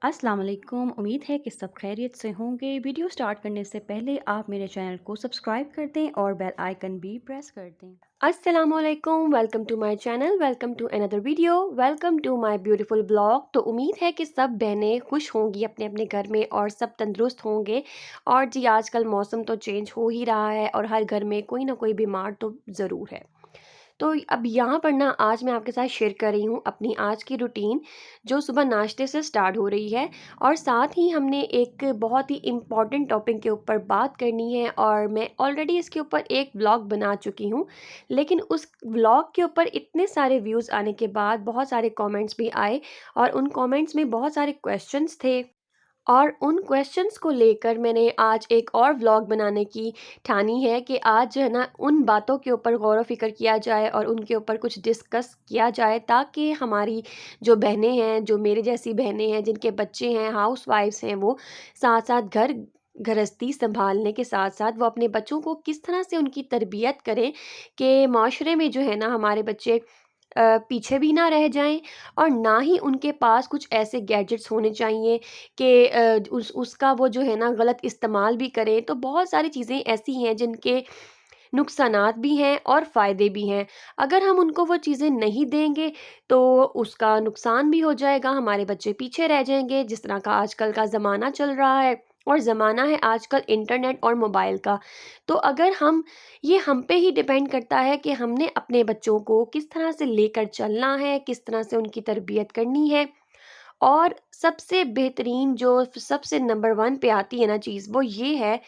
अस्सलाम वालेकुम। उम्मीद है कि सब खैरियत से होंगे। वीडियो स्टार्ट करने से पहले आप मेरे चैनल को सब्सक्राइब कर दें और बेल आइकन भी प्रेस कर दें। अस्सलामुअलैकुम, welcome to my channel, welcome to another video, welcome to my beautiful blog. तो उम्मीद है कि सब बहनें खुश होंगी अपने अपने घर में और सब तंदुरुस्त होंगे। और जी आजकल मौसम तो चेंज हो ही रहा है और हर घर में कोई ना कोई बीमार तो ज़रूर है। तो अब यहाँ पर ना आज मैं आपके साथ शेयर कर रही हूँ अपनी आज की रूटीन, जो सुबह नाश्ते से स्टार्ट हो रही है। और साथ ही हमने एक बहुत ही इम्पॉर्टेंट टॉपिक के ऊपर बात करनी है और मैं ऑलरेडी इसके ऊपर एक व्लॉग बना चुकी हूँ। लेकिन उस व्लॉग के ऊपर इतने सारे व्यूज़ आने के बाद बहुत सारे कमेंट्स भी आए और उन कमेंट्स में बहुत सारे क्वेश्चंस थे। और उन क्वेश्चंस को लेकर मैंने आज एक और व्लॉग बनाने की ठानी है कि आज जो है ना उन बातों के ऊपर गौर व फ़िक्र किया जाए और उनके ऊपर कुछ डिस्कस किया जाए, ताकि हमारी जो बहनें हैं, जो मेरे जैसी बहनें हैं, जिनके बच्चे हैं, हाउसवाइफ्स हैं, वो साथ-साथ घर गृहस्थी सँभालने के साथ-साथ वो अपने बच्चों को किस तरह से उनकी तरबियत करें कि माशरे में जो है ना हमारे बच्चे पीछे भी ना रह जाएँ और ना ही उनके पास कुछ ऐसे गैजेट्स होने चाहिए कि उसका वो जो है ना गलत इस्तेमाल भी करें। तो बहुत सारी चीज़ें ऐसी हैं जिनके नुकसानात भी हैं और फ़ायदे भी हैं। अगर हम उनको वो चीज़ें नहीं देंगे तो उसका नुकसान भी हो जाएगा, हमारे बच्चे पीछे रह जाएँगे, जिस तरह का आजकल का ज़माना चल रहा है। और ज़माना है आजकल इंटरनेट और मोबाइल का। तो अगर हम पे ही डिपेंड करता है कि हमने अपने बच्चों को किस तरह से लेकर चलना है, किस तरह से उनकी तरबियत करनी है। और सबसे बेहतरीन जो सबसे नंबर 1 पे आती है ना चीज़, वो ये है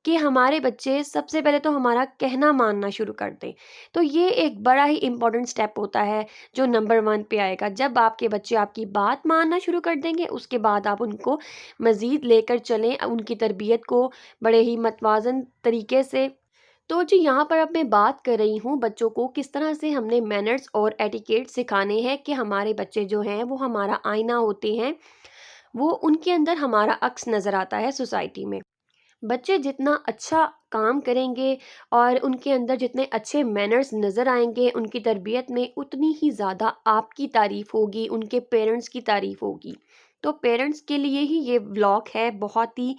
कि हमारे बच्चे सबसे पहले तो हमारा कहना मानना शुरू कर दें। तो ये एक बड़ा ही इम्पोर्टेंट स्टेप होता है जो नंबर 1 पे आएगा। जब आपके बच्चे आपकी बात मानना शुरू कर देंगे, उसके बाद आप उनको मज़ीद लेकर चलें, उनकी तरबियत को बड़े ही मतवाज़न तरीके से। तो जी यहाँ पर अब मैं बात कर रही हूँ बच्चों को किस तरह से हमने मैनर्स और एटिकेट सिखाने हैं कि हमारे बच्चे जो हैं वो हमारा आईना होते हैं, वो उनके अंदर हमारा अक्स नज़र आता है सोसाइटी में। बच्चे जितना अच्छा काम करेंगे और उनके अंदर जितने अच्छे मैनर्स नज़र आएँगे, उनकी तरबियत में उतनी ही ज़्यादा आपकी तारीफ़ होगी, उनके पेरेंट्स की तारीफ़ होगी। तो पेरेंट्स के लिए ही ये व्लॉग है, बहुत ही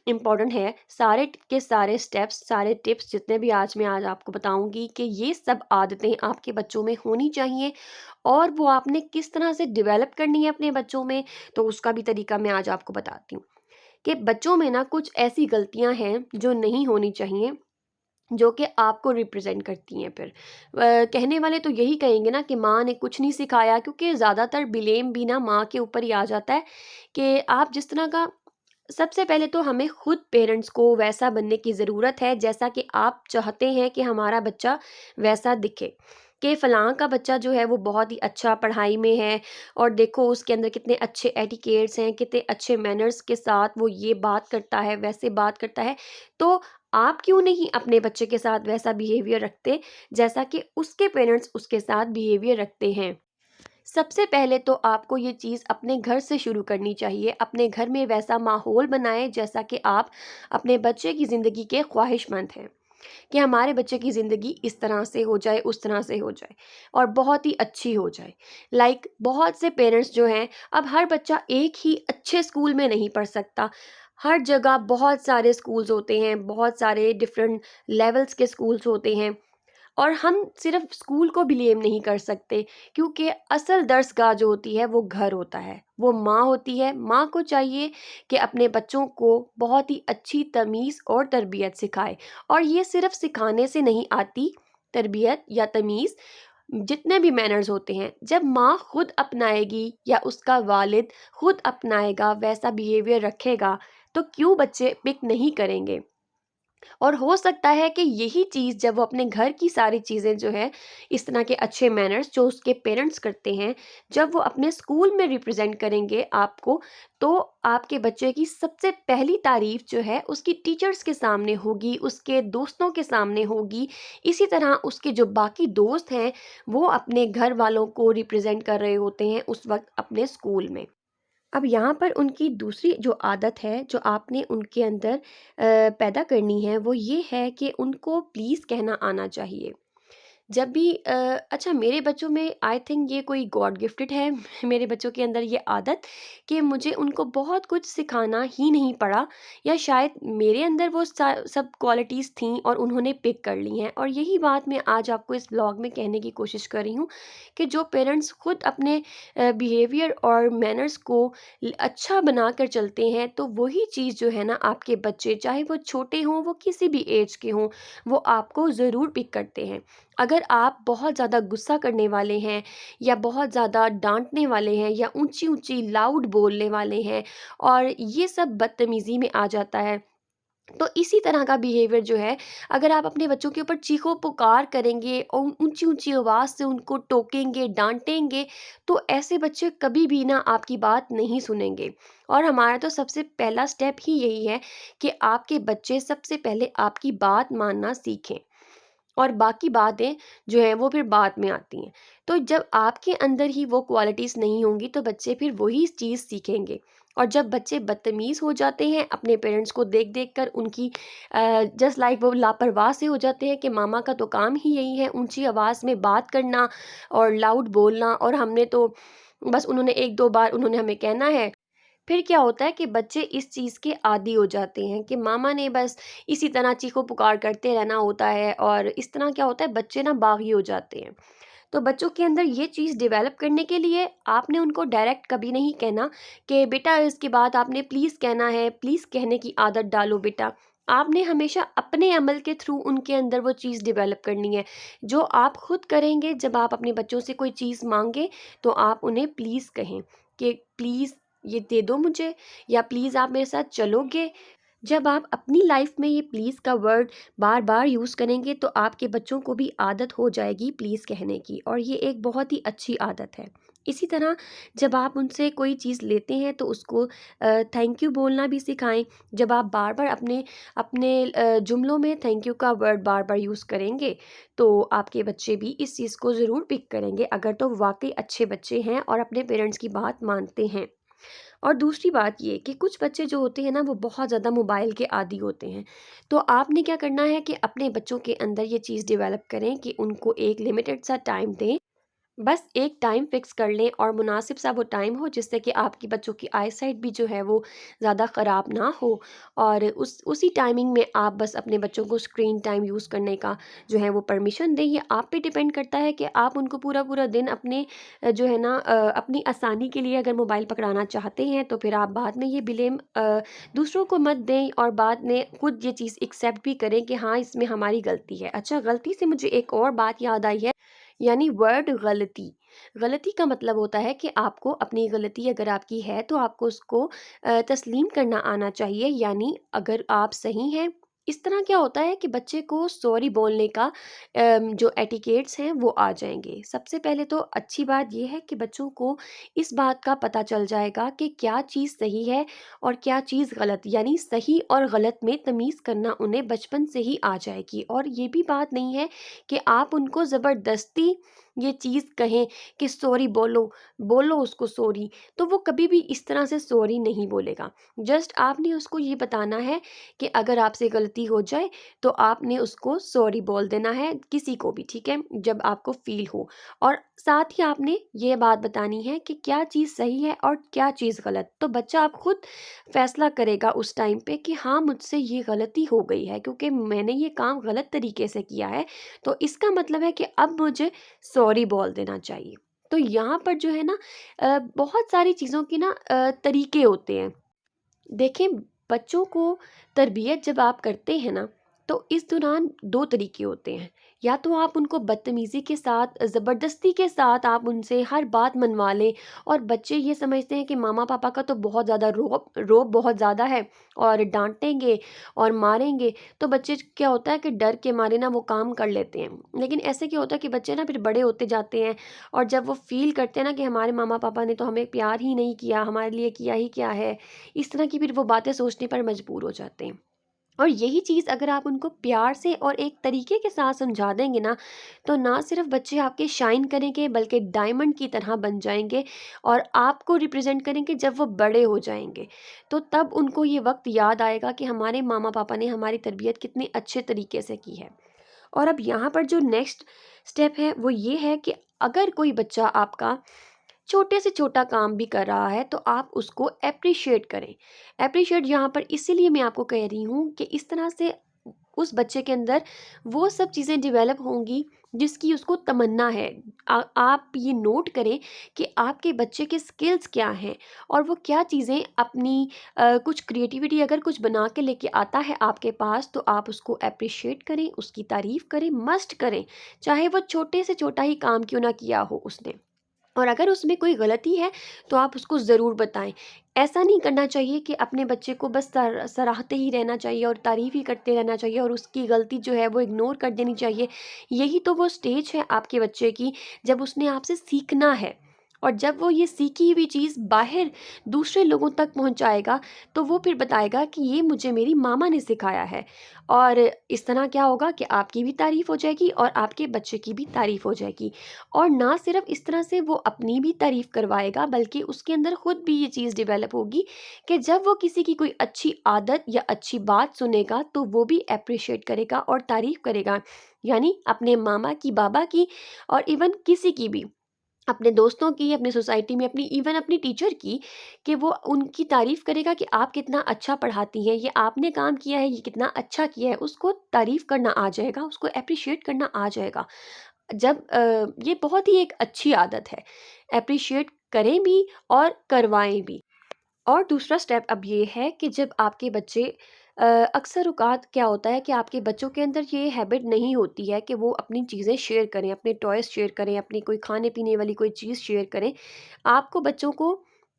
इम्पोर्टेंट है। सारे के सारे स्टेप्स, सारे टिप्स जितने भी आज आपको बताऊँगी कि ये सब आदतें आपके बच्चों में होनी चाहिए और वो आपने किस तरह से डेवलप करनी है अपने बच्चों में, तो उसका भी तरीका मैं आज आपको बताती हूँ। कि बच्चों में ना कुछ ऐसी गलतियाँ हैं जो नहीं होनी चाहिए, जो कि आपको रिप्रेज़ेंट करती हैं फिर। कहने वाले तो यही कहेंगे ना कि माँ ने कुछ नहीं सिखाया, क्योंकि ज़्यादातर ब्लेम भी ना माँ के ऊपर ही आ जाता है कि आप जिस तरह का। सबसे पहले तो हमें खुद पेरेंट्स को वैसा बनने की ज़रूरत है जैसा कि आप चाहते हैं कि हमारा बच्चा वैसा दिखे। कि फ़लाँ का बच्चा जो है वो बहुत ही अच्छा पढ़ाई में है और देखो उसके अंदर कितने अच्छे एटिकेट्स हैं, कितने अच्छे मैनर्स के साथ वो ये बात करता है, वैसे बात करता है। तो आप क्यों नहीं अपने बच्चे के साथ वैसा बिहेवियर रखते जैसा कि उसके पेरेंट्स उसके साथ बिहेवियर रखते हैं। सबसे पहले तो आपको ये चीज़ अपने घर से शुरू करनी चाहिए। अपने घर में वैसा माहौल बनाएँ जैसा कि आप अपने बच्चे की ज़िंदगी के ख्वाहिशमंद हैं, कि हमारे बच्चे की ज़िंदगी इस तरह से हो जाए, उस तरह से हो जाए और बहुत ही अच्छी हो जाए। बहुत से पेरेंट्स जो हैं, अब हर बच्चा एक ही अच्छे स्कूल में नहीं पढ़ सकता। हर जगह बहुत सारे स्कूल्स होते हैं, बहुत सारे डिफरेंट लेवल्स के स्कूल्स होते हैं। और हम सिर्फ स्कूल को ब्लेम नहीं कर सकते, क्योंकि असल दर्सगाह जो होती है वो घर होता है, वो माँ होती है। माँ को चाहिए कि अपने बच्चों को बहुत ही अच्छी तमीज़ और तरबियत सिखाए। और ये सिर्फ सिखाने से नहीं आती, तरबियत या तमीज़, जितने भी मैनर्स होते हैं, जब माँ खुद अपनाएगी या उसका वालिद खुद अपनाएगा, वैसा बिहेवियर रखेगा, तो क्यों बच्चे पिक नहीं करेंगे। और हो सकता है कि यही चीज़ जब वो अपने घर की सारी चीज़ें जो है, इस तरह के अच्छे मैनर्स जो उसके पेरेंट्स करते हैं, जब वो अपने स्कूल में रिप्रेज़ेंट करेंगे आपको, तो आपके बच्चे की सबसे पहली तारीफ़ जो है उसकी टीचर्स के सामने होगी, उसके दोस्तों के सामने होगी। इसी तरह उसके जो बाकी दोस्त हैं, वो अपने घर वालों को रिप्रेज़ेंट कर रहे होते हैं उस वक़्त अपने स्कूल में। अब यहाँ पर उनकी दूसरी जो आदत है, जो आपने उनके अंदर पैदा करनी है, वो ये है कि उनको प्लीज़ कहना आना चाहिए। जब भी अच्छा मेरे बच्चों में आई थिंक ये कोई गॉड गिफ्टेड है मेरे बच्चों के अंदर ये आदत कि मुझे उनको बहुत कुछ सिखाना ही नहीं पड़ा, या शायद मेरे अंदर वो सब क्वालिटीज़ थीं और उन्होंने पिक कर ली हैं। और यही बात मैं आज आपको इस ब्लॉग में कहने की कोशिश कर रही हूँ कि जो पेरेंट्स खुद अपने बिहेवियर और मैनर्स को अच्छा बना कर चलते हैं, तो वही चीज़ जो है ना आपके बच्चे, चाहे वो छोटे हों वो किसी भी एज के हों, वो आपको ज़रूर पिक करते हैं। अगर आप बहुत ज़्यादा गुस्सा करने वाले हैं, या बहुत ज़्यादा डाँटने वाले हैं, या ऊँची-ऊँची लाउड बोलने वाले हैं, और ये सब बदतमीज़ी में आ जाता है, तो इसी तरह का बिहेवियर जो है, अगर आप अपने बच्चों के ऊपर चीखो-पुकार करेंगे और ऊँची-ऊँची आवाज़ से उनको टोकेंगे, डाँटेंगे, तो ऐसे बच्चे कभी भी ना आपकी बात नहीं सुनेंगे। और हमारा तो सबसे पहला स्टेप ही यही है कि आपके बच्चे सबसे पहले आपकी बात मानना सीखें। और बाकी बातें जो हैं वो फिर बाद में आती हैं। तो जब आपके अंदर ही वो क्वालिटीज़ नहीं होंगी, तो बच्चे फिर वही चीज़ सीखेंगे। और जब बच्चे बदतमीज़ हो जाते हैं अपने पेरेंट्स को देख-देख कर, उनकी जस्ट लाइक वो लापरवाह से हो जाते हैं कि मामा का तो काम ही यही है ऊँची आवाज़ में बात करना और लाउड बोलना, और हमने तो बस उन्होंने 1-2 बार उन्होंने हमें कहना है। फिर क्या होता है कि बच्चे इस चीज़ के आदी हो जाते हैं कि मामा ने बस इसी तरह चीखो-पुकार करते रहना होता है, और इस तरह क्या होता है बच्चे ना बागी हो जाते हैं। तो बच्चों के अंदर ये चीज़ डेवलप करने के लिए आपने उनको डायरेक्ट कभी नहीं कहना कि बेटा इसके बाद आपने प्लीज़ कहना है, प्लीज़ कहने की आदत डालो बेटा। आपने हमेशा अपने अमल के थ्रू उनके अंदर वो चीज़ डेवलप करनी है। जो आप खुद करेंगे, जब आप अपने बच्चों से कोई चीज़ माँगे, तो आप उन्हें प्लीज़ कहें कि प्लीज़ ये दे दो मुझे, या प्लीज़ आप मेरे साथ चलोगे? जब आप अपनी लाइफ में ये प्लीज़ का वर्ड बार-बार यूज़ करेंगे, तो आपके बच्चों को भी आदत हो जाएगी प्लीज़ कहने की, और ये एक बहुत ही अच्छी आदत है। इसी तरह जब आप उनसे कोई चीज़ लेते हैं, तो उसको थैंक यू बोलना भी सिखाएँ। जब आप बार-बार अपने अपने जुमलों में थैंक यू का वर्ड बार-बार यूज़ करेंगे, तो आपके बच्चे भी इस चीज़ को ज़रूर पिक करेंगे, अगर तो वाक़ई अच्छे बच्चे हैं और अपने पेरेंट्स की बात मानते हैं। और दूसरी बात ये कि कुछ बच्चे जो होते हैं ना, वो बहुत ज़्यादा मोबाइल के आदी होते हैं। तो आपने क्या करना है कि अपने बच्चों के अंदर ये चीज़ डेवलप करें कि उनको एक लिमिटेड सा टाइम दें। बस एक टाइम फ़िक्स कर लें, और मुनासिब सा वो टाइम हो जिससे कि आपके बच्चों की आईसाइट भी जो है वो ज़्यादा ख़राब ना हो। और उसी टाइमिंग में आप बस अपने बच्चों को स्क्रीन टाइम यूज़ करने का जो है वो परमिशन दें। ये आप पे डिपेंड करता है कि आप उनको पूरा-पूरा दिन अपने जो है ना अपनी आसानी के लिए अगर मोबाइल पकड़ाना चाहते हैं, तो फिर आप बाद में ये ब्लेम दूसरों को मत दें, और बाद में खुद ये चीज़ एक्सेप्ट भी करें कि हाँ, इसमें हमारी गलती है। अच्छा, गलती से मुझे एक और बात याद आई है, यानी वर्ड गलती। गलती का मतलब होता है कि आपको अपनी गलती अगर आपकी है, तो आपको उसको तस्लीम करना आना चाहिए, यानी अगर आप सही हैं। इस तरह क्या होता है कि बच्चे को सॉरी बोलने का जो एटिकेट्स हैं वो आ जाएँगे। सबसे पहले तो अच्छी बात ये है कि बच्चों को इस बात का पता चल जाएगा कि क्या चीज़ सही है और क्या चीज़ गलत, यानी सही और गलत में तमीज़ करना उन्हें बचपन से ही आ जाएगी। और ये भी बात नहीं है कि आप उनको ज़बरदस्ती ये चीज़ कहें कि सॉरी बोलो, बोलो उसको सॉरी, तो वो कभी भी इस तरह से सॉरी नहीं बोलेगा। जस्ट आपने उसको ये बताना है कि अगर आपसे गलती हो जाए, तो आपने उसको सॉरी बोल देना है किसी को भी, ठीक है? जब आपको फ़ील हो। और साथ ही आपने ये बात बतानी है कि क्या चीज़ सही है और क्या चीज़ गलत। तो बच्चा अब खुद फ़ैसला करेगा उस टाइम पे कि हाँ, मुझसे ये गलती हो गई है, क्योंकि मैंने ये काम गलत तरीके से किया है, तो इसका मतलब है कि अब मुझे सॉरी बोल देना चाहिए। तो यहाँ पर जो है ना बहुत सारी चीज़ों की ना तरीके होते हैं। देखें, बच्चों को तरबियत जब आप करते हैं ना, तो इस दौरान 2 तरीके होते हैं। या तो आप उनको बदतमीज़ी के साथ, ज़बरदस्ती के साथ आप उनसे हर बात मनवा लें, और बच्चे ये समझते हैं कि मामा-पापा का तो बहुत ज़्यादा रौब रौब बहुत ज़्यादा है, और डाँटेंगे और मारेंगे, तो बच्चे क्या होता है कि डर के मारे ना वो काम कर लेते हैं। लेकिन ऐसे क्या होता है कि बच्चे ना फिर बड़े होते जाते हैं, और जब वो फ़ील करते हैं ना कि हमारे मामा-पापा ने तो हमें प्यार ही नहीं किया, हमारे लिए किया ही क्या है, इस तरह की फिर वो बातें सोचने पर मजबूर हो जाते हैं। और यही चीज़ अगर आप उनको प्यार से और एक तरीके के साथ समझा देंगे ना, तो ना सिर्फ बच्चे आपके शाइन करेंगे, बल्कि डायमंड की तरह बन जाएँगे, और आपको रिप्रेज़ेंट करेंगे जब वो बड़े हो जाएँगे। तो तब उनको ये वक़्त याद आएगा कि हमारे मामा-पापा ने हमारी तरबियत कितने अच्छे तरीके से की है। और अब यहाँ पर जो नेक्स्ट स्टेप है वो ये है कि अगर कोई बच्चा आपका छोटे से छोटा काम भी कर रहा है तो आप उसको एप्रिशिएट करें। एप्रिशिएट यहाँ पर इसीलिए मैं आपको कह रही हूँ कि इस तरह से उस बच्चे के अंदर वो सब चीज़ें डेवलप होंगी जिसकी उसको तमन्ना है। आप ये नोट करें कि आपके बच्चे के स्किल्स क्या हैं और वो क्या चीज़ें अपनी कुछ क्रिएटिविटी अगर कुछ बना के लेके आता है आपके पास तो आप उसको एप्रिशिएट करें, उसकी तारीफ़ करें, मस्ट करें। चाहे वो छोटे से छोटा ही काम क्यों ना किया हो उसने। और अगर उसमें कोई गलती है तो आप उसको ज़रूर बताएँ। ऐसा नहीं करना चाहिए कि अपने बच्चे को बस सराहते ही रहना चाहिए और तारीफ़ ही करते रहना चाहिए और उसकी गलती जो है वो इग्नोर कर देनी चाहिए। यही तो वो स्टेज है आपके बच्चे की जब उसने आपसे सीखना है। और जब वो ये सीखी हुई चीज़ बाहर दूसरे लोगों तक पहुँचाएगा तो वो फिर बताएगा कि ये मुझे मेरी मामा ने सिखाया है। और इस तरह क्या होगा कि आपकी भी तारीफ़ हो जाएगी और आपके बच्चे की भी तारीफ़ हो जाएगी। और ना सिर्फ इस तरह से वो अपनी भी तारीफ़ करवाएगा बल्कि उसके अंदर खुद भी ये चीज़ डेवलप होगी कि जब वो किसी की कोई अच्छी आदत या अच्छी बात सुनेगा तो वो भी एप्रिशिएट करेगा और तारीफ़ करेगा। यानी अपने मामा की, बाबा की और इवन किसी की भी, अपने दोस्तों की, अपनी सोसाइटी में, अपनी इवन अपनी टीचर की, कि वो उनकी तारीफ़ करेगा कि आप कितना अच्छा पढ़ाती हैं, ये आपने काम किया है, ये कितना अच्छा किया है, उसको तारीफ़ करना आ जाएगा, उसको एप्रिशिएट करना आ जाएगा। जब ये बहुत ही एक अच्छी आदत है, एप्रिशिएट करें भी और करवाएँ भी। और दूसरा स्टेप अब ये है कि जब आपके बच्चे अक्सर औक़ात क्या होता है कि आपके बच्चों के अंदर ये हैबिट नहीं होती है कि वो अपनी चीज़ें शेयर करें, अपने टॉयज़ शेयर करें, अपनी कोई खाने-पीने वाली कोई चीज़ शेयर करें। आपको बच्चों को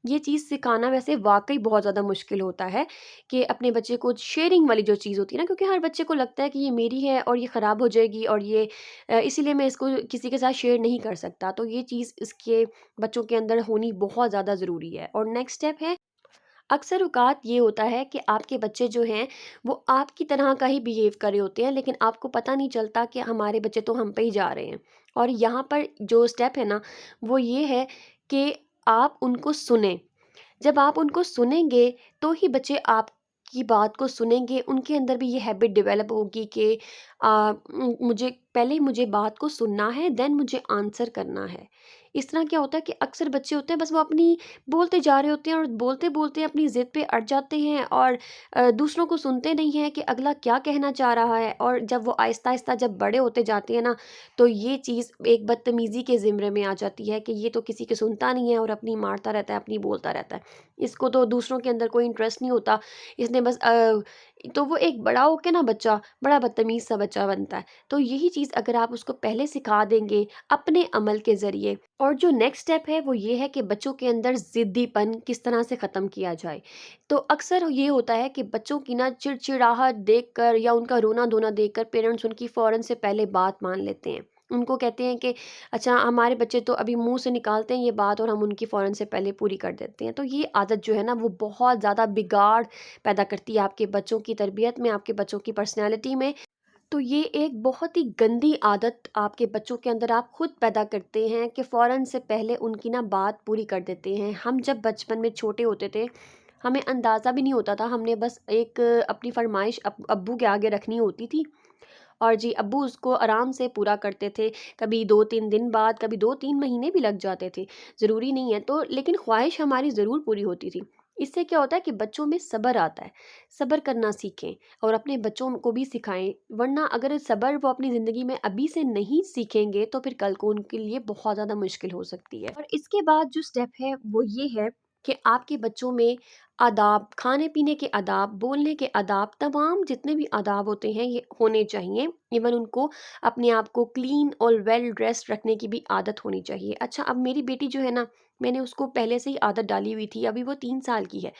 ये चीज़ सिखाना वैसे वाक़ई बहुत ज़्यादा मुश्किल होता है कि अपने बच्चे को शेयरिंग वाली जो चीज़ होती है ना, क्योंकि हर बच्चे को लगता है कि ये मेरी है और ये ख़राब हो जाएगी और ये इसीलिए मैं इसको किसी के साथ शेयर नहीं कर सकता। तो ये चीज़ इसके बच्चों के अंदर होनी बहुत ज़्यादा ज़रूरी है। और नेक्स्ट स्टेप है, अक्सर औक़ात ये होता है कि आपके बच्चे जो हैं, वो आपकी तरह का ही बिहेव कर रहे होते हैं, लेकिन आपको पता नहीं चलता कि हमारे बच्चे तो हम पे ही जा रहे हैं। और यहाँ पर जो स्टेप है ना, वो ये है कि आप उनको सुनें। जब आप उनको सुनेंगे, तो ही बच्चे आपकी बात को सुनेंगे, उनके अंदर भी ये हैबिट डेवलप होगी कि मुझे पहले मुझे बात को सुनना है, देन मुझे आंसर करना है। इस तरह क्या होता है कि अक्सर बच्चे होते हैं बस वो अपनी बोलते जा रहे होते हैं और बोलते-बोलते अपनी ज़िद पे अड़ जाते हैं और दूसरों को सुनते नहीं हैं कि अगला क्या कहना चाह रहा है। और जब वो आहिस्ता-आहिस्ता जब बड़े होते जाते हैं ना, तो ये चीज़ एक बदतमीज़ी के ज़िम्रे में आ जाती है कि ये तो किसी की सुनता नहीं है और अपनी मारता रहता है, अपनी बोलता रहता है। इसको तो दूसरों के अंदर कोई इंटरेस्ट नहीं होता, इसने बस तो वो एक बड़ा होके ना बच्चा, बड़ा बदतमीज़ सा बच्चा बनता है। तो यही चीज़ अगर आप उसको पहले सिखा देंगे अपने अमल के ज़रिए। और जो नेक्स्ट स्टेप है वो ये है कि बच्चों के अंदर ज़िद्दीपन किस तरह से ख़त्म किया जाए। तो अक्सर ये होता है कि बच्चों की ना चिड़चिड़ाहट देखकर या उनका रोना-धोना देखकर पेरेंट्स उनकी फ़ौरन से पहले बात मान लेते हैं। उनको कहते हैं कि अच्छा हमारे बच्चे तो अभी मुँह से निकालते हैं ये बात और हम उनकी फ़ौरन से पहले पूरी कर देते हैं। तो ये आदत जो है ना वो बहुत ज़्यादा बिगाड़ पैदा करती है आपके बच्चों की तरबियत में, आपके बच्चों की पर्सनैलिटी में। तो ये एक बहुत ही गंदी आदत आपके बच्चों के अंदर आप खुद पैदा करते हैं कि फ़ौरन से पहले उनकी ना बात पूरी कर देते हैं। हम जब बचपन में छोटे होते थे, हमें अंदाज़ा भी नहीं होता था, हमने बस एक अपनी फ़रमाइश अब्बू के आगे रखनी होती थी और जी अब्बू उसको आराम से पूरा करते थे। कभी 2-3 दिन बाद, कभी 2-3 महीने भी लग जाते थे, ज़रूरी नहीं है। तो लेकिन ख़्वाहिश हमारी ज़रूर पूरी होती थी। इससे क्या होता है कि बच्चों में सब्र आता है, सब्र करना सीखें और अपने बच्चों को भी सिखाएँ। वरना अगर सब्र वो अपनी ज़िंदगी में अभी से नहीं सीखेंगे, तो फिर कल को उनके लिए बहुत ज़्यादा मुश्किल हो सकती है। और इसके बाद जो स्टेप है, वो ये है कि आपके बच्चों में आदाब, खाने-पीने के आदाब, बोलने के आदाब, तमाम जितने भी आदाब होते हैं ये होने चाहिए। इवन उनको अपने आप को क्लीन और वेल ड्रेस्ड रखने की भी आदत होनी चाहिए। अच्छा अब मेरी बेटी जो है ना, मैंने उसको पहले से ही आदत डाली हुई थी, अभी वो 3 साल की है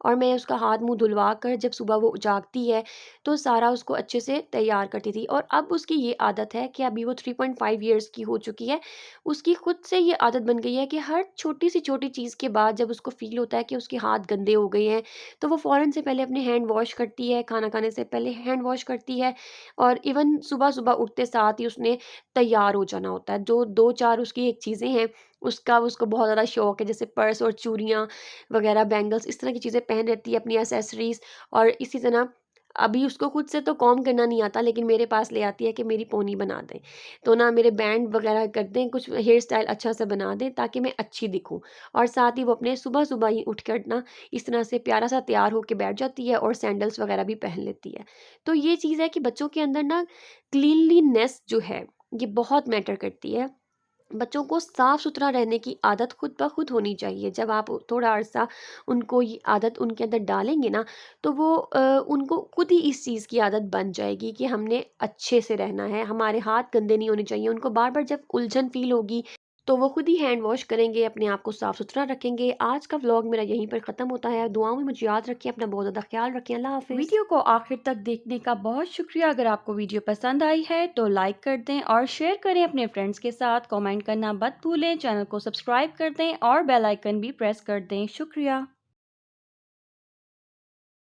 और मैं उसका हाथ-मुँह धुलवा कर जब सुबह वो जागती है, तो सारा उसको अच्छे से तैयार करती थी। और अब उसकी ये आदत है कि अभी वो 3.5 इयर्स की हो चुकी है, उसकी खुद से ये आदत बन गई है कि हर छोटी से छोटी चीज़ के बाद जब उसको फ़ील होता है कि उसके हाथ गंदे हो गए हैं, तो वो फ़ौरन से पहले अपने हैंड वॉश करती है, खाना खाने से पहले हैंड वॉश करती है और इवन सुबह-सुबह उठते साथ ही उसने तैयार हो जाना होता है। जो 2-4 उसकी एक चीज़ें हैं, उसका उसको बहुत ज़्यादा शौक है, जैसे पर्स और चूड़ियाँ वग़ैरह, बैंगल्स, इस तरह की चीज़ें पहन रहती है, अपनी एक्सेसरीज़। और इसी तरह अभी उसको खुद से तो कॉम्ब करना नहीं आता, लेकिन मेरे पास ले आती है कि मेरी पोनी बना दें। तो ना मेरे बैंड वगैरह कर दें, कुछ हेयर स्टाइल अच्छा सा बना दें ताकि मैं अच्छी दिखूँ। और साथ ही वो अपने सुबह-सुबह ही उठकर ना इस तरह से प्यारा-सा तैयार होके बैठ जाती है और सैंडल्स वगैरह भी पहन लेती है। तो ये चीज़ है कि बच्चों के अंदर ना क्लीनलीनेस जो है, ये बहुत मैटर करती है। बच्चों को साफ-सुथरा रहने की आदत खुद ब खुद होनी चाहिए। जब आप थोड़ा अरसा उनको ये आदत उनके अंदर डालेंगे ना, तो वो उनको खुद ही इस चीज़ की आदत बन जाएगी कि हमने अच्छे से रहना है, हमारे हाथ गंदे नहीं होने चाहिए। उनको बार-बार जब उलझन फ़ील होगी, तो वो खुद ही हैंड वॉश करेंगे, अपने आप को साफ-सुथरा रखेंगे। आज का व्लॉग मेरा यहीं पर ख़त्म होता है। दुआओं में मुझे याद रखिए, अपना बहुत ज़्यादा ख़्याल रखें। अल्लाह हाफ़िज़। वीडियो को आखिर तक देखने का बहुत शुक्रिया। अगर आपको वीडियो पसंद आई है तो लाइक कर दें और शेयर करें अपने फ्रेंड्स के साथ। कमेंट करना मत भूलें, चैनल को सब्सक्राइब कर दें और बेल आइकन भी प्रेस कर दें। शुक्रिया।